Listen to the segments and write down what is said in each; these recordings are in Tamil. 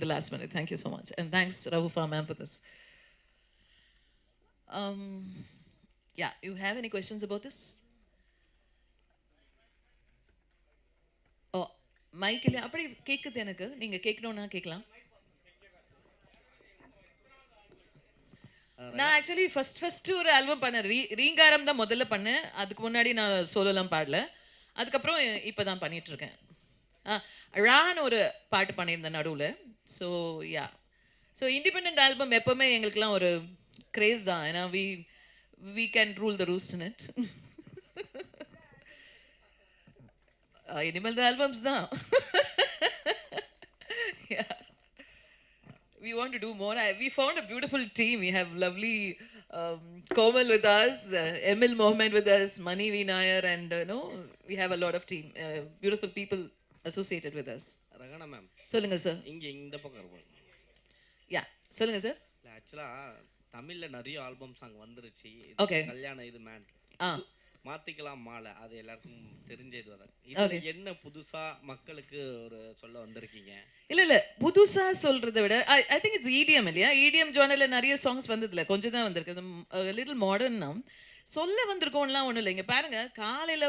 the last minute. Thank you so much. And thanks, Rahufa ma'am, for this. Yeah, you have any questions about this? Oh, mic இல்ல அப்படி கேக்குது எனக்கு. நீங்க கேட்கணும்னா கேட்கலாம். நான் ஆக்சுவலி ஃபர்ஸ்ட் ஒரு ஆல்பம் பண்ணேன். ரீங்காரம் தான் முதல்ல பண்ணேன். அதுக்கு முன்னாடி நான் சோலோலாம் பாடல. அதுக்கப்புறம் இப்பதான் பண்ணிட்டு இருக்கேன். ரான்னு ஒரு பாட்டு பண்ணியிருந்தேன் நடுவில். ஸோ யா, ஸோ இண்டிபெண்ட் ஆல்பம் எப்போவுமே எங்களுக்குலாம் ஒரு கிரேஸ் தான். ஏன்னா we can rule the roost in it. இனிமேல் த ஆல்பம்ஸ் தான். We want to do more. We found a beautiful team. We have lovely Komal with us, Emil Mohammed with us, Mani V. Nair, and we have a lot of team, beautiful people associated with us. Rachana ma'am சொல்லுங்க சார். இங்கே இந்த பக்கம் இருக்கும். யா சொல்லுங்க சார். ஆக்சுவலாக தமிழில் நிறைய ஆல்பம் சாங் வந்துருச்சு. ஓகே. கல்யாணம் இது மேன் மாத்திக்கலாம் மாலை, அது எல்லாருக்கும் தெரிஞ்சது வர. இது என்ன புதுசா மக்களுக்கு ஒரு சொல்ல வந்திருக்கீங்க? இல்ல புதுசா சொல்றதை விட ஐ திங்க் இட்ஸ் EDM இல்லையா? EDM ஜானர்ல நிறைய சாங்ஸ் வந்ததில்ல, கொஞ்சம் தான் வந்திருக்கு. லிட்டில் மாடர்ன் சொல்ல வந்திருக்கோம்லாம் ஒன்றும் இல்லை. இங்கே பாருங்க, காலையில்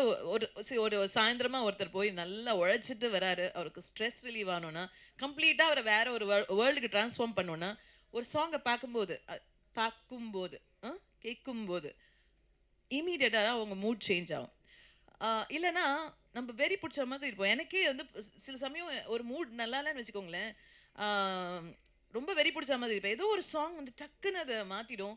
ஒரு சாயந்தரமா ஒருத்தர் போய் நல்லா உழைச்சிட்டு வராரு. அவருக்கு ஸ்ட்ரெஸ் ரிலீவ் ஆகணும்னா, கம்ப்ளீட்டாக அவரை வேற ஒரு வேர்ல்டுக்கு டிரான்ஸ்ஃபார்ம் பண்ணணும்னா, ஒரு சாங்கை பார்க்கும்போது கேட்கும்போது இமீடியட்டாக அவங்க மூட் சேஞ்ச் ஆகும். இல்லைன்னா நம்ம வெறி பிடிச்ச மாதிரி இருப்போம். எனக்கே வந்து சில சமயம் ஒரு மூட் நல்லா இல்லைன்னு வச்சுக்கோங்களேன், ரொம்ப வெறி பிடிச்ச மாதிரி இருப்பேன். ஏதோ ஒரு சாங் வந்து டக்குன்னு அதை மாற்றிடும்.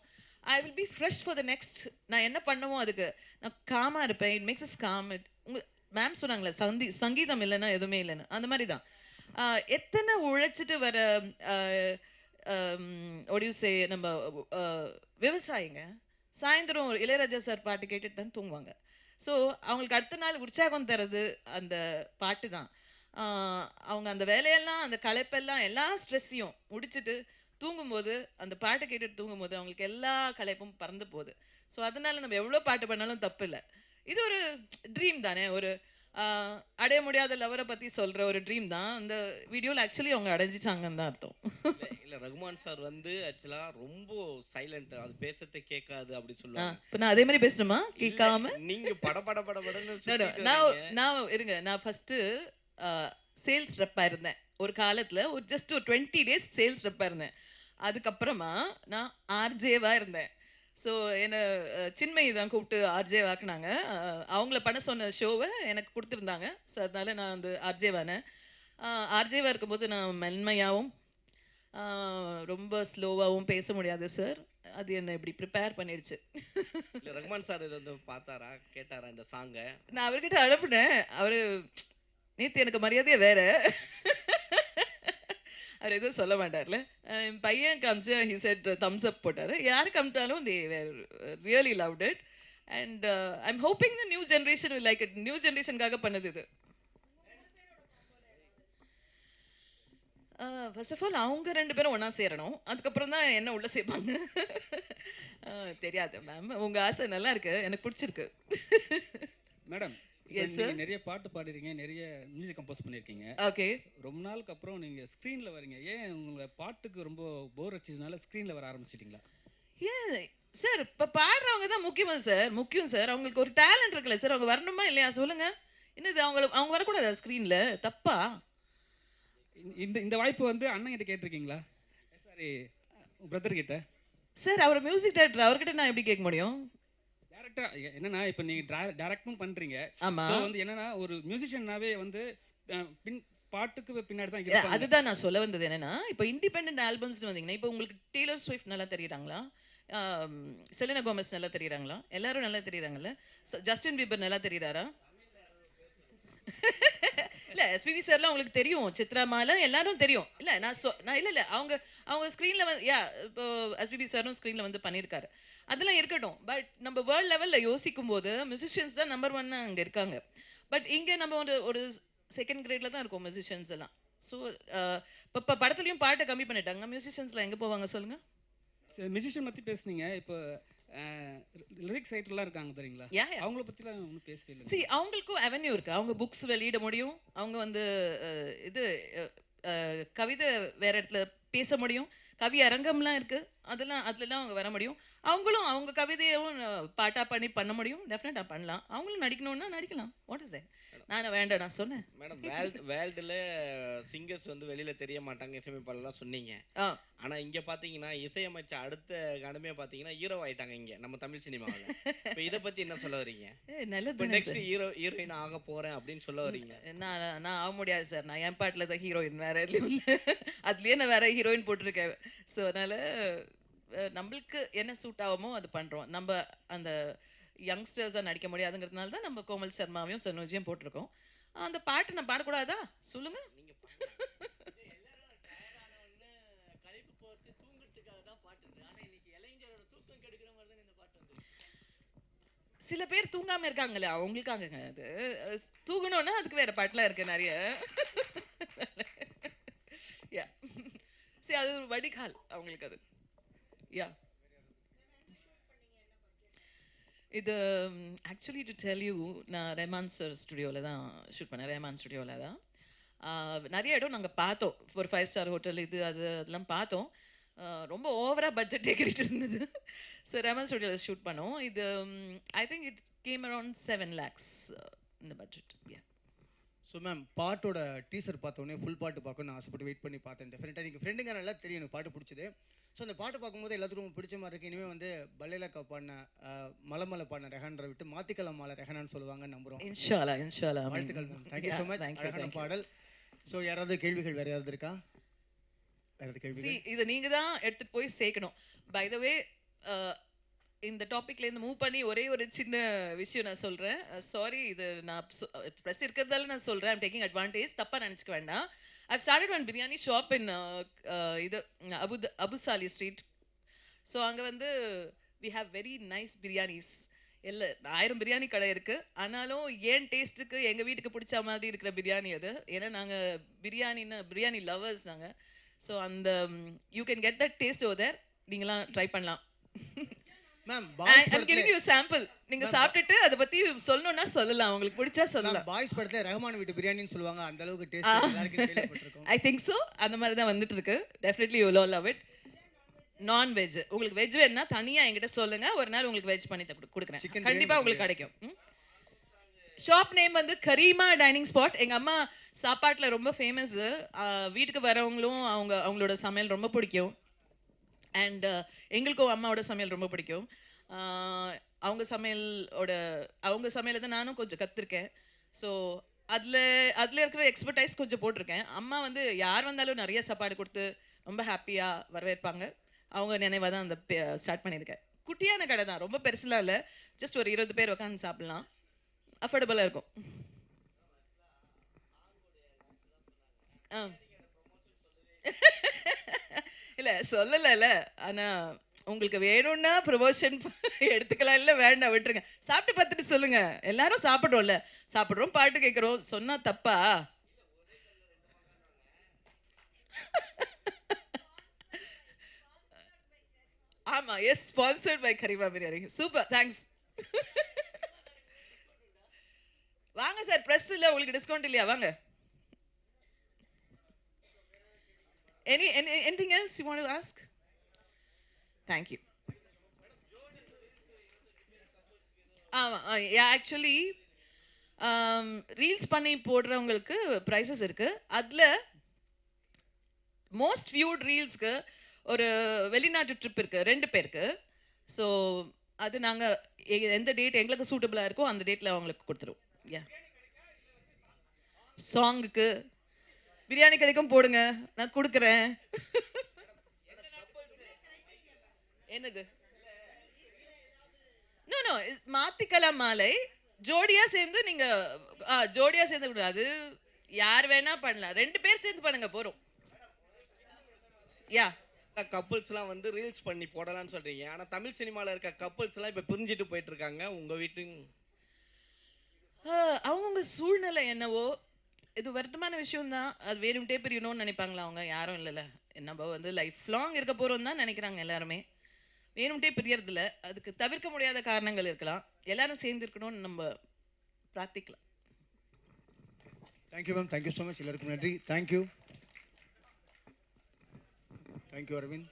I will be fresh for the next. நான் என்ன பண்ணுமோ அதுக்கு நான் காமாக இருப்பேன். It makes is gamma. உங்கள் மேம் சொன்னாங்களே சங்கீதம் இல்லைன்னா எதுவுமே இல்லைன்னு, அந்த மாதிரி தான். எத்தனை உழைச்சிட்டு வர ஒடியூசே நம்ம விவசாயிங்க சாயந்தரம் ஒரு இளையராஜா சார் பாட்டு கேட்டுட்டு தான் தூங்குவாங்க. ஸோ அவங்களுக்கு அடுத்த நாள் உற்சாகம் தர்றது அந்த பாட்டு தான். அவங்க அந்த வேலையெல்லாம், அந்த களைப்பெல்லாம், எல்லா ஸ்ட்ரெஸ்ஸையும் முடிச்சுட்டு தூங்கும்போது, அந்த பாட்டை கேட்டுட்டு தூங்கும்போது அவங்களுக்கு எல்லா களைப்பும் பறந்து போகுது. ஸோ அதனால நம்ம எவ்வளோ பாட்டு பண்ணாலும் தப்பு இல்லை. இது ஒரு ட்ரீம் தானே, ஒரு அடைய முடியாத லவரை பற்றி சொல்கிற ஒரு ட்ரீம் தான். அந்த வீடியோவில் ஆக்சுவலி அவங்க அடைஞ்சிட்டாங்கன்னு தான் அர்த்தம். இல்லை, ரகுமான் சார் வந்து ஆக்சுவலாக ரொம்ப சைலண்ட், அது பேசத்தை கேட்காது அப்படி சொல்லுவாங்க. இப்போ நான் அதே மாதிரி பேசணுமா? கேட்காம நீங்கள் நான் இருங்க. நான் ஃபஸ்ட்டு சேல்ஸ் ரெப்பாக இருந்தேன் ஒரு காலத்தில். ஜஸ்ட் ஒரு 20 days சேல்ஸ் ரெப்பாக இருந்தேன். அதுக்கப்புறமா நான் ஆர்ஜேவாக இருந்தேன். ஸோ என்னை சின்மயி தான் கூப்பிட்டு ஆர்ஜே வாக்குனாங்க. அவங்கள பண்ண சொன்ன ஷோவை எனக்கு கொடுத்துருந்தாங்க. ஸோ அதனால நான் வந்து ஆர்ஜேவானேன். ஆர்ஜேவாக இருக்கும்போது நான் மென்மையாகவும் ரொம்ப ஸ்லோவாகவும் பேச முடியாது சார். அது என்னை இப்படி ப்ரிப்பேர் பண்ணிடுச்சு. ரகுமான் சார் இதை வந்து பார்த்தாரா, கேட்டாரா இந்த சாங்கை? நான் அவர்கிட்ட அனுப்புனேன். அவர் நேற்று எனக்கு மரியாதையே வேற. அவர் எதுவும் சொல்ல மாட்டார்ல. என் பையன் காமிச்சு ஹி செட் தம்ஸ் அப் போட்டார். யார் காமிட்டாலும் they were really loved it. And I am hoping the new generation will like it. New ஜென்ரேஷனுக்காக பண்ணது இது. ஃபர்ஸ்ட் ஆஃப் ஆல் அவங்க 2 பேரும் ஒன்றா சேரணும். அதுக்கப்புறம் தான் என்ன உள்ளே சேர்ப்பாங்க தெரியாது மேம். உங்கள் ஆசை நல்லா இருக்கு, எனக்கு பிடிச்சிருக்கு. மேடம், நிறைய பாட்டு பாடிருக்கீங்க, நிறைய மியூசிக் கம்போஸ் பண்ணியிருக்கீங்க. ஓகே. ரொம்ப நாளுக்கு அப்புறம் நீங்கள் ஸ்க்ரீனில் வரீங்க. ஏன் உங்களை பாட்டுக்கு ரொம்ப போர் அடிச்சதுனால ஸ்க்ரீனில் வர ஆரம்பிச்சிட்டிங்களா? ஏன் சார், இப்போ பாடுறவங்க தான் முக்கியம் சார். அவங்களுக்கு ஒரு டேலண்ட் இருக்குல்ல சார், அவங்க வரணுமா இல்லையா சொல்லுங்கள். என்னது அவங்க வரக்கூடாதா ஸ்க்ரீனில்? தப்பா? இந்த வாய்ப்பு வந்து அண்ணன் கிட்ட கேட்டிருக்கீங்களா? சாரி, பிரதர் கிட்ட. சார் அவர் மியூசிக் டைரக்டர், அவர்கிட்ட நான் எப்படி கேட்க முடியும்? டேரக்டா என்னன்னா, இப்போ நீங்க டைரக்டும் பண்றீங்க. ஆமா. வந்து என்னன்னா, ஒரு மியூசிஷியனாவே வந்து பாட்டுக்கு பின்னாடி தான் இருப்பாங்க. அதுதான் நான் சொல்ல வந்தது. என்னன்னா, இப்போ இண்டிபெண்டன்ட் ஆல்பம்ஸ் வந்தீங்கன்னா, இப்போ உங்களுக்கு டெய்லர் ஸ்விஃப்ட் நல்லா தெரியுறாங்களா? செலினா கோமஸ் நல்லா தெரியுறாங்களா? எல்லாரும் நல்லா தெரியுறாங்கல்ல? ஜஸ்டின் பீபர் நல்லா தெரியுறாரா? இல்லை, எஸ்பிபி சார்லாம் உங்களுக்கு தெரியும், சித்ரா மாலா எல்லாரும் தெரியும். இல்லை நான் இல்லை அவங்க ஸ்க்ரீனில் வந்து இப்போ எஸ்பிபி சாரும் ஸ்க்ரீனில் வந்து பண்ணியிருக்காரு. அதெல்லாம் இருக்கட்டும். பட் நம்ம வேர்ல்ட் லெவலில் யோசிக்கும் போது மியூசிஷியன்ஸ் தான் நம்பர் 1 அங்கே இருக்காங்க. பட் இங்கே நம்ம ஒரு செகண்ட் கிரேடில் தான் இருக்கோம் மியூசிஷியன்ஸ் எல்லாம். ஸோ இப்போ படத்துலையும் பாட்டை கம்மி பண்ணிட்டாங்க. மியூசிஷியன்ஸ்லாம் எங்கே போவாங்க சொல்லுங்கள்? மியூசிஷியன் பற்றி பேசுனீங்க. இப்போ லிரிக்ஸ் ரைட்டர்லாம் இருக்காங்க தெரியுங்களா? அவங்கள பற்றிலாம் ஒன்றும் பேசவே இல்லை. அவங்களுக்கும் அவென்யூ இருக்குது. அவங்க புக்ஸ் வெளியிட முடியும். அவங்க வந்து இது கவிதை வேற இடத்துல பேச முடியும், கவி அரங்கம்லாம் இருக்கு, அதுலலாம் அவங்க வர முடியும். அவங்களும் அவங்க கவிதையும் பாட்டா பண்ண முடியும். டெஃபினட்டா பண்ணலாம். அவங்களும் நடிக்கணும்னா நடிக்கலாம். What is that? நான் வேண்டாம் நான் சொன்னேன். மேடம் வேர்ல்டுல சிங்கர்ஸ் வந்து வெளியில தெரிய மாட்டாங்க, இசையமைப்பாளர்லாம் சொன்னீங்க. ஆனா இங்க பாத்தீங்கன்னா இசையமைச்ச அடுத்த கணமே பாத்தீங்கன்னா ஹீரோ ஆயிட்டாங்க இங்க நம்ம தமிழ் சினிமாவில். இப்போ இதை பத்தி என்ன சொல்ல வரீங்க? நல்லது. நெக்ஸ்ட் ஹீரோயின் ஆக போறேன் அப்படின்னு சொல்ல வரீங்க? நான் ஆக முடியாது சார். நான் என் பாட்டில் தான் ஹீரோயின், வேற எதுலையும் இல்லை. அதுலேயே நான் வேற ஹீரோயின் போட்டிருக்கேன். ஸோ அதனால நம்மளுக்கு என்ன சூட் ஆகுமோ அது பண்றோம். நம்ம அந்த யங்ஸ்டர்ஸாக நடிக்க முடியாதுங்கிறதுனால தான் நம்ம கோமல் சர்மாவையும் சனோஜியும் போட்டிருக்கோம். அந்த பாட்டு நான் பாடக்கூடாதா சொல்லுங்க? சில பேர் தூங்காம இருக்காங்களே அவங்களுக்காகங்க அது. தூங்கணும்னா அதுக்கு வேற பாட்டுலாம் இருக்கு நிறைய. சரி, அது ஒரு வடிகால் அவங்களுக்கு அது. யா, இது ஆக்சுவலி டு டெல் யூ, நான் ரெஹ்மான் சார் ஸ்டுடியோவில் தான் ஷூட் பண்ணேன். ரெஹ்மான் ஸ்டுடியோவில் தான் நிறைய இடம் நாங்கள் பார்த்தோம். ஒரு 5 ஸ்டார் ஹோட்டல் இது அதெல்லாம் பார்த்தோம். ரொம்ப ஓவராக பட்ஜெட் ஏறிட்டு இருந்தது. ஸோ ரெஹ்மான் ஸ்டுடியோவில் ஷூட் பண்ணோம். இது I think it came around 7 lakhs இந்த பட்ஜெட். யா. ஸோ மேம், பாட்டோட டீசர் பார்த்தோன்னே ஃபுல் பாட்டு பார்க்கணும்னு ஆசைப்பட்டு வெயிட் பண்ணி பார்த்தேன். டெஃபினட்டாக நீங்கள் ஃப்ரெண்டுங்க நல்லா தெரியும் எனக்கு பாட்டு பிடிச்சது. ஸோ அந்த பாட்டு பார்க்கும்போது எல்லாத்துக்கும் பிடிச்ச மாதிரி இருக்குது. இனிமேல் வந்து பல்லேலக்கா பாடின மலமலை பாடின ரெஹான்ரை விட்டு மாத்திக்கலமால ரெஹானான்னு சொல்லுவாங்கன்னு நம்புகிறோம். இன்ஷா அல்லாஹ், இன்ஷா அல்லாஹ். வாழ்த்துக்கள் மேம். Thank you so much. அழகான பாடல். ஸோ யாராவது கேள்விகள் வேறு யாராவது இருக்கா? வேறு கேள்வி? இதை நீங்கள் தான் எடுத்துகிட்டு போய் சேர்க்கணும். பை த வே, இந்த டாபிக்லேருந்து மூவ் பண்ணி ஒரே ஒரு சின்ன விஷயம் நான் சொல்கிறேன். சாரி, இது நான் ப்ரெஸ் இருக்கிறதால நான் சொல்கிறேன். ஐம் டேக்கிங் அட்வான்டேஜ், தப்பாக நினச்சிக்க வேண்டாம். I've started one biryani shop in இது அபுசாலி ஸ்ட்ரீட். ஸோ அங்கே வந்து we have very nice biryanis. 1000 biryani கடை இருக்குது. ஆனாலும் ஏன் டேஸ்ட்டுக்கு எங்கள் வீட்டுக்கு பிடிச்ச மாதிரி இருக்கிற பிரியாணி அது. ஏன்னா நாங்கள் பிரியாணி லவர்ஸ் நாங்கள். ஸோ அந்த you can get that taste over there. நீங்களாம் ட்ரை பண்ணலாம். Ma'am, I'm giving you sample. நீங்க சாப்பிட்டுட்டு அத பத்தி சொல்லணும்னா சொல்லலாம், உங்களுக்கு பிடிச்சா சொல்லலாம். பாய்ஸ் படத்துல ரஹ்மான் வீட்டு பிரியாணின்னு சொல்லுவாங்க. அந்த அளவுக்கு டேஸ்ட் எல்லாருக்கும் கேள்விப்பட்டிருக்கோம். I think so. அந்த மாதிரி தான் வந்துட்டு இருக்கு. Definitely you will all love it. Non veg, உங்களுக்கு வெஜ் வேணும்னா தனியா என்கிட்ட சொல்லுங்க. ஒரு நாள் உங்களுக்கு வெஜ் பண்ணி கொடுக்குறேன். கண்டிப்பா உங்களுக்கு கிடைக்கும். ஷாப் நேம் வந்து கரீமா டைனிங் ஸ்பாட். எங்க அம்மா சாப்பாட்டுல ரொம்ப ஃபேமஸ். வீட்டுக்கு வரவங்களும் அவங்களோட சமையல் ரொம்ப பிடிக்கும். அண்ட் எங்களுக்கும் அம்மாவோட சமையல் ரொம்ப பிடிக்கும். அவங்க சமையலை தான் நானும் கொஞ்சம் கற்றுருக்கேன். ஸோ அதில் இருக்கிற எக்ஸ்பர்டைஸ் கொஞ்சம் போட்டிருக்கேன். அம்மா வந்து யார் வந்தாலும் நிறைய சாப்பாடு கொடுத்து ரொம்ப ஹாப்பியாக வரவேற்பாங்க. அவங்க நினைவாக தான் அந்த ஸ்டார்ட் பண்ணியிருக்கேன். குட்டியான கடை தான், ரொம்ப பெருசுலாம் இல்லை. ஜஸ்ட் ஒரு 20 பேர் உட்காந்து சாப்பிட்லாம். அஃபோர்டபுளாக இருக்கும். இல்லை சொல்லலைல்ல. ஆனால் உங்களுக்கு வேணும்னா ப்ரொமோஷன் எடுத்துக்கலாம், இல்லை வேண்டாம் விட்டுருங்க. சாப்பிட்டு பார்த்துட்டு சொல்லுங்க. எல்லாரும் சாப்பிட்றோம்ல, சாப்பிட்றோம், பாட்டு கேட்குறோம், சொன்னா தப்பா? ஆமா, yes, sponsored by Karima biryani. Super, thanks. வாங்க சார், பிரஸ் இல்லை, உங்களுக்கு டிஸ்கவுண்ட் இல்லையா? வாங்க. Anything else you want to ask? Thank you. Actually reels பண்ணி போடுறவங்களுக்கு ப்ரைஸஸ் இருக்கு. அதில் மோஸ்ட் வியூட் ரீல்ஸ்க்கு ஒரு வெளிநாட்டு ட்ரிப் இருக்கு 2 பேருக்கு. ஸோ அது நாங்கள் எந்த டேட் எங்களுக்கு சூட்டபிளாக இருக்கோ அந்த டேட்டில் அவங்களுக்கு கொடுத்துருவோம். சாங்குக்கு பிரியாணி கிடைக்கும், போடுங்க, நான் கொடுக்குறேன். என்னது? நோ மாத்திக்கலாம் மாலை ஜோடியா சேர்ந்து நீங்க ஜோடியா சேர்ந்து அது யார் வேணா பண்ணலாம். 2 பேர் சேர்ந்து பண்ணுங்க, போறோம். யா, கப்புள்ஸ்லாம் வந்து ரீல்ஸ் பண்ணி போடலாம்னு சொல்றீங்க. ஆனா தமிழ் சினிமாவில் இருக்க கப்புள்ஸ்லாம் இப்போ பிரிஞ்சுட்டு போயிட்டு இருக்காங்க. உங்க வீட்டு அவங்கவுங்க சூழ்நிலை என்னவோ, இது வருத்தமான விஷயம் தான். அது வேணும்ட்டே பிரியணும்னு நினைப்பாங்களா? அவங்க யாரும் இல்லைல்ல. நம்ம வந்து லைஃப் லாங் இருக்க போகிறோம் தான் நினைக்கிறாங்க எல்லாருமே. வேணும்ட்டே பிரியறதில்ல. அதுக்கு தவிர்க்க முடியாத காரணங்கள் இருக்கலாம். எல்லாரும் சேர்ந்து இருக்கணும்னு நம்ம பிரார்த்திக்கலாம். Thank you ma'am. Thank you so much. எல்லாருக்கும் நன்றி. தேங்க்யூ. தேங்க்யூ அரவிந்த்.